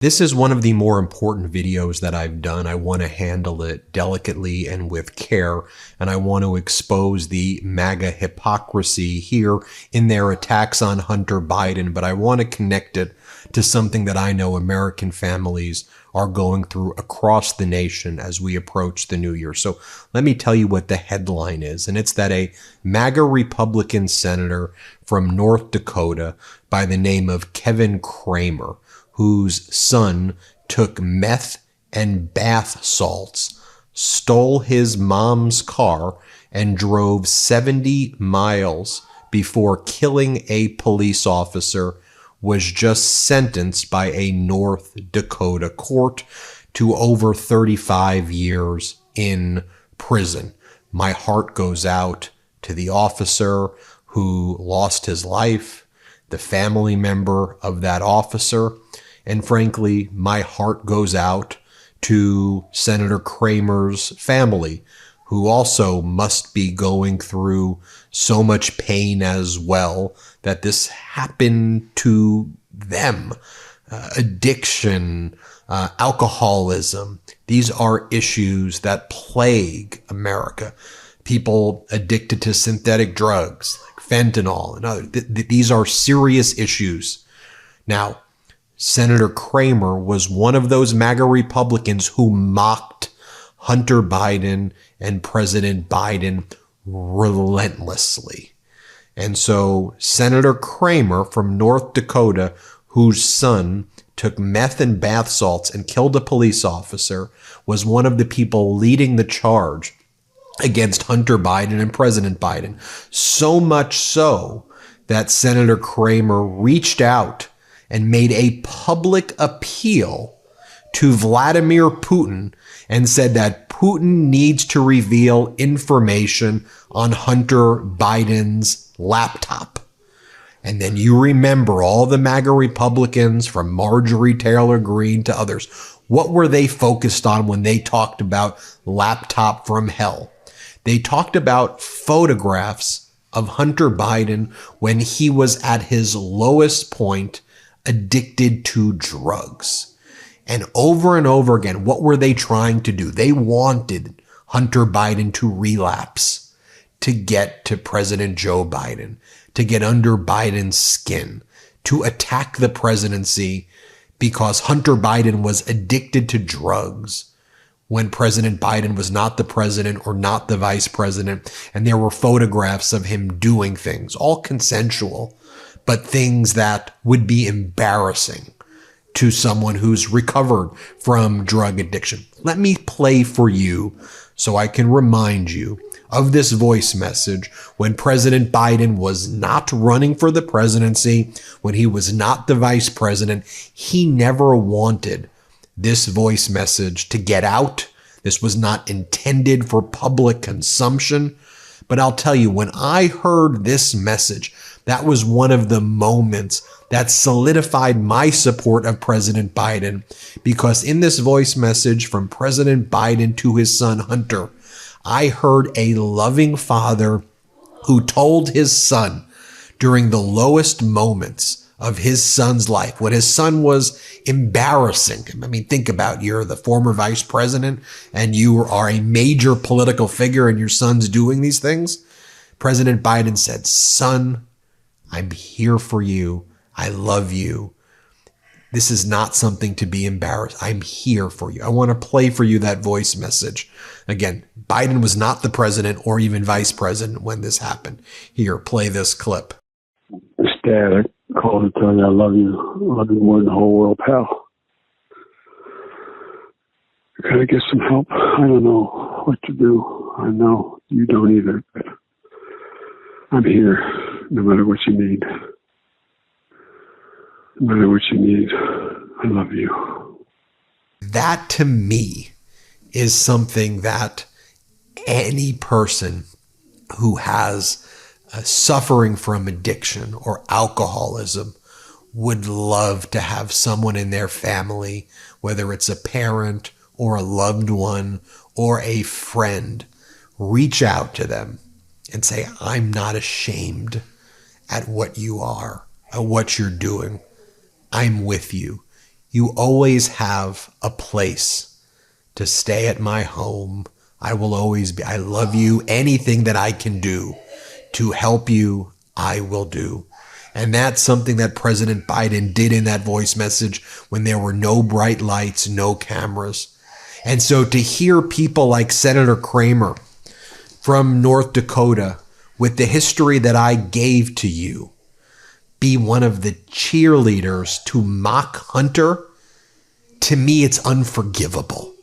This is one of the more important videos that I've done. I want to handle it delicately and with care, and I want to expose the MAGA hypocrisy here in their attacks on Hunter Biden, but I want to connect it to something that I know American families are going through across the nation as we approach the new year. So let me tell you what the headline is, and it's that a MAGA Republican senator from North Dakota by the name of Kevin Kramer, whose son took meth and bath salts, stole his mom's car, and drove 70 miles before killing a police officer, was just sentenced by a North Dakota court to over 35 years in prison. My heart goes out to the officer who lost his life, the family member of that officer, and frankly, my heart goes out to Senator Kramer's family, who also must be going through so much pain as well that this happened to them. Addiction, alcoholism, these are issues that plague America. People addicted to synthetic drugs like fentanyl and other. These are serious issues. Now, Senator Kramer was one of those MAGA Republicans who mocked Hunter Biden and President Biden relentlessly. And so Senator Kramer from North Dakota, whose son took meth and bath salts and killed a police officer, was one of the people leading the charge against Hunter Biden and President Biden. So much so that Senator Kramer reached out and made a public appeal to Vladimir Putin and said that Putin needs to reveal information on Hunter Biden's laptop. And then you remember all the MAGA Republicans from Marjorie Taylor Greene to others. What were they focused on when they talked about laptop from hell? They talked about photographs of Hunter Biden when he was at his lowest point, addicted to drugs. And over again, what were they trying to do? They wanted Hunter Biden to relapse, to get to President Joe Biden, to get under Biden's skin, to attack the presidency because Hunter Biden was addicted to drugs when President Biden was not the president or not the vice president. And there were photographs of him doing things, all consensual, but things that would be embarrassing to someone who's recovered from drug addiction. Let me play for you so I can remind you of this voice message when President Biden was not running for the presidency, when he was not the vice president. He never wanted this voice message to get out. This was not intended for public consumption. But I'll tell you, when I heard this message, that was one of the moments that solidified my support of President Biden, because in this voice message from President Biden to his son Hunter, I heard a loving father who told his son during the lowest moments of his son's life, when his son was embarrassing. I mean, think about, you're the former vice president and you are a major political figure and your son's doing these things. President Biden said, "Son, I'm here for you. I love you. This is not something to be embarrassed. I'm here for you." I want to play for you that voice message. Again, Biden was not the president or even vice president when this happened. Here, play this clip. Dad, I called to tell you I love you. I love you more than the whole world, pal. Gotta get some help. I don't know what to do. I know you don't either, but I'm here no matter what you need. No matter what you need, I love you. That to me is something that any person who has suffering from addiction or alcoholism would love to have someone in their family, whether it's a parent or a loved one or a friend, reach out to them and say, "I'm not ashamed at what you are, at what you're doing. I'm with you. You always have a place to stay at my home. I will always be. I love you. Anything that I can do to help you, I will do. And that's something that President Biden did in that voice message when there were no bright lights, no cameras. And so to hear people like Senator Kramer from North Dakota, with the history that I gave to you, be one of the cheerleaders to mock Hunter, to me, it's unforgivable.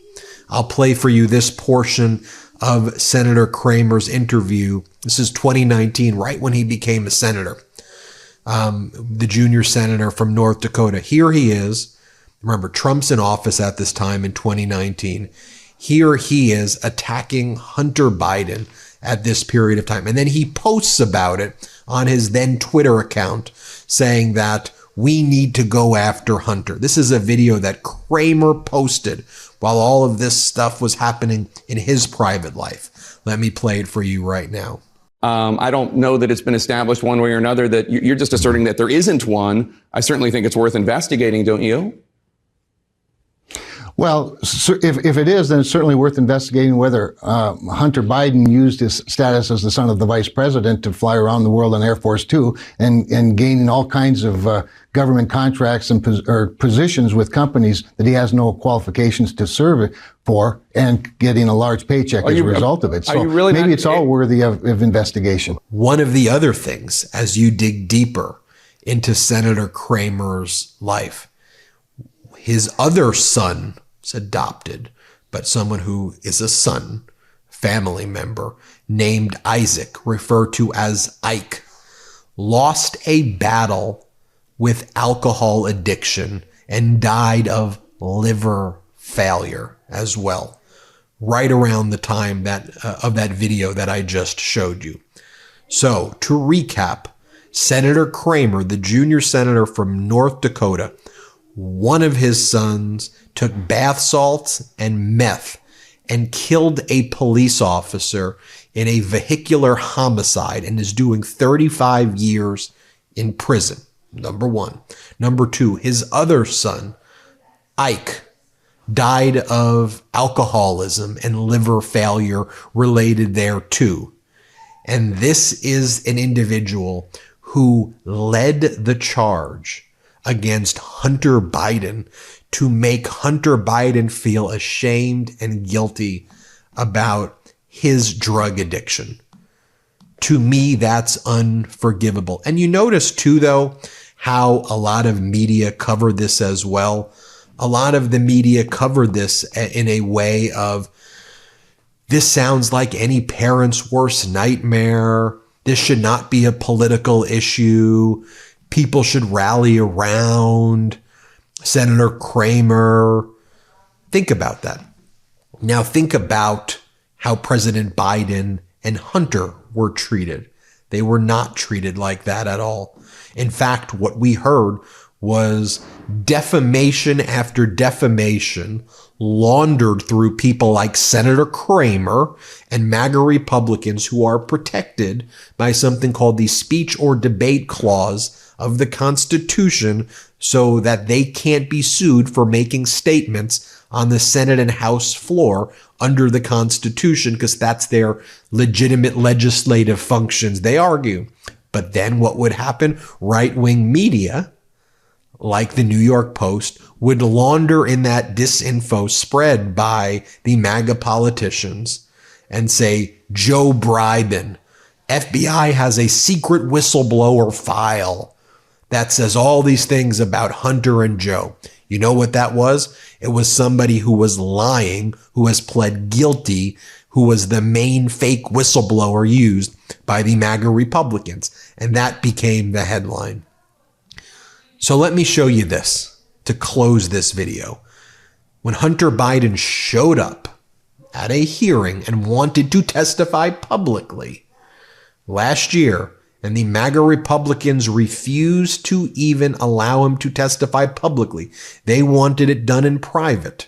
I'll play for you this portion of Senator Kramer's interview. This is 2019, right when he became a senator, the junior senator from North Dakota. Here he is. Remember, Trump's in office at this time in 2019. Here he is attacking Hunter Biden at this period of time. And then he posts about it on his then Twitter account, saying that we need to go after Hunter. This is a video that Kramer posted while all of this stuff was happening in his private life. Let me play it for you right now. I don't know that it's been established one way or another that you're just asserting that there isn't one. I certainly think it's worth investigating, don't you? Well, if it is, then it's certainly worth investigating whether Hunter Biden used his status as the son of the vice president to fly around the world on Air Force Two and gaining all kinds of government contracts and positions with companies that he has no qualifications to serve for, and getting a large paycheck as a result of it. So maybe it's all worthy of investigation. One of the other things, as you dig deeper into Senator Kramer's life, his other son, adopted, but someone who is a son, family member, named Isaac, referred to as Ike, lost a battle with alcohol addiction and died of liver failure as well, right around the time that of that video that I just showed you. So to recap, Senator Kramer, the junior senator from North Dakota, one of his sons took bath salts and meth and killed a police officer in a vehicular homicide and is doing 35 years in prison. Number one. Number two, his other son, Ike, died of alcoholism and liver failure related thereto. And this is an individual who led the charge against Hunter Biden to make Hunter Biden feel ashamed and guilty about his drug addiction. To me, that's unforgivable. And you notice too, though, how a lot of media covered this as well. A lot of the media covered this in a way of, this sounds like any parent's worst nightmare. This should not be a political issue. People should rally around Senator Kramer. Think about that. Now think about how President Biden and Hunter were treated. They were not treated like that at all. In fact, what we heard was defamation after defamation laundered through people like Senator Kramer and MAGA Republicans who are protected by something called the speech or debate clause of the Constitution, so that they can't be sued for making statements on the Senate and House floor under the Constitution, because that's their legitimate legislative functions, they argue. But then what would happen? Right-wing media, like the New York Post, would launder in that disinfo spread by the MAGA politicians and say, Joe Biden, FBI has a secret whistleblower file that says all these things about Hunter and Joe. You know what that was? It was somebody who was lying, who has pled guilty, who was the main fake whistleblower used by the MAGA Republicans. And that became the headline. So let me show you this to close this video. When Hunter Biden showed up at a hearing and wanted to testify publicly last year, and the MAGA Republicans refused to even allow him to testify publicly. They wanted it done in private.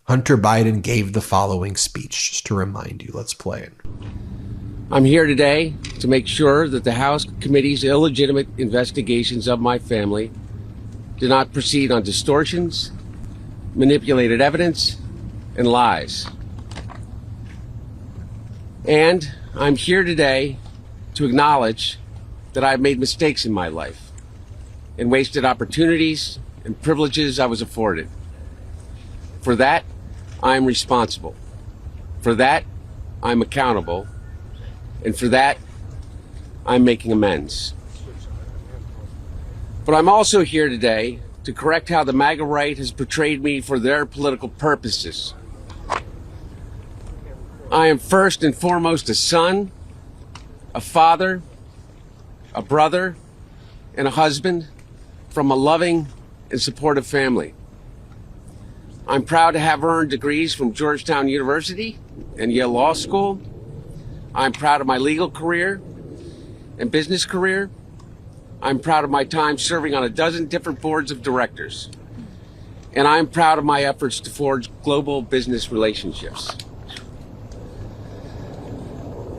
Hunter Biden gave the following speech, just to remind you. Let's play it. I'm here today to make sure that the House Committee's illegitimate investigations of my family do not proceed on distortions, manipulated evidence, and lies. And I'm here today to acknowledge that I've made mistakes in my life and wasted opportunities and privileges I was afforded. For that, I'm responsible. For that, I'm accountable. And for that, I'm making amends. But I'm also here today to correct how the MAGA right has portrayed me for their political purposes. I am first and foremost a son, a father, a brother, and a husband from a loving and supportive family. I'm proud to have earned degrees from Georgetown University and Yale Law School. I'm proud of my legal career and business career. I'm proud of my time serving on a dozen different boards of directors. And I'm proud of my efforts to forge global business relationships.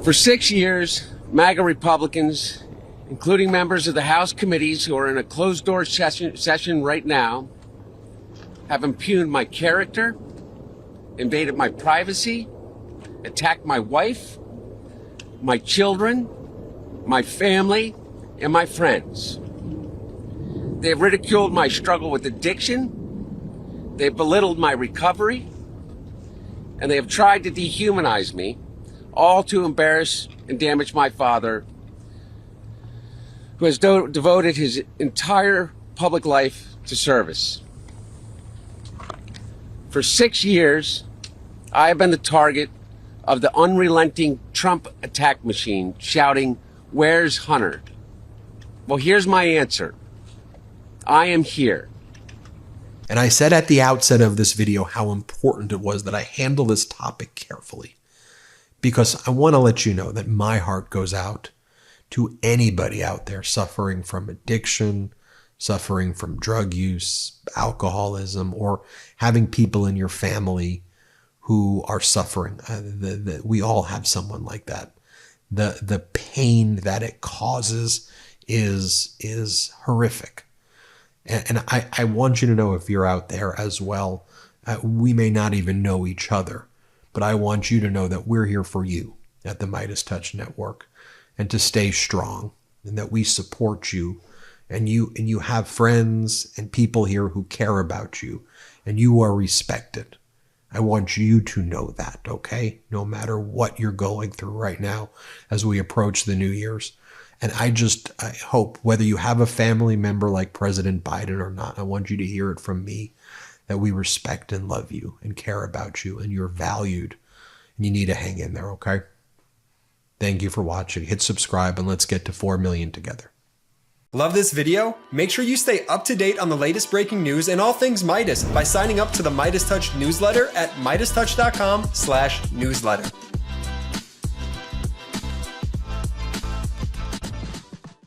For 6 years, MAGA Republicans, including members of the House committees who are in a closed-door session right now, have impugned my character, invaded my privacy, attacked my wife, my children, my family, and my friends. They have ridiculed my struggle with addiction, they have belittled my recovery, and they have tried to dehumanize me, all to embarrass and damage my father, who has devoted his entire public life to service. For 6 years, I have been the target of the unrelenting Trump attack machine, shouting, "Where's Hunter?" Well, here's my answer. I am here. And I said at the outset of this video how important it was that I handle this topic carefully, because I want to let you know that my heart goes out to anybody out there suffering from addiction, suffering from drug use, alcoholism, or having people in your family who are suffering. We all have someone like that. The pain that it causes is horrific. And I want you to know, if you're out there as well, we may not even know each other, but I want you to know that we're here for you at the MeidasTouch Network, and to stay strong, and that we support you, and you have friends and people here who care about you, and you are respected. I want you to know that, okay? No matter what you're going through right now as we approach the New Year's. And I hope, whether you have a family member like President Biden or not, I want you to hear it from me that we respect and love you and care about you, and you're valued, and you need to hang in there, okay? Thank you for watching. Hit subscribe, and let's get to 4 million together. Love this video? Make sure you stay up to date on the latest breaking news and all things Meidas by signing up to the MeidasTouch newsletter at MeidasTouch.com/newsletter.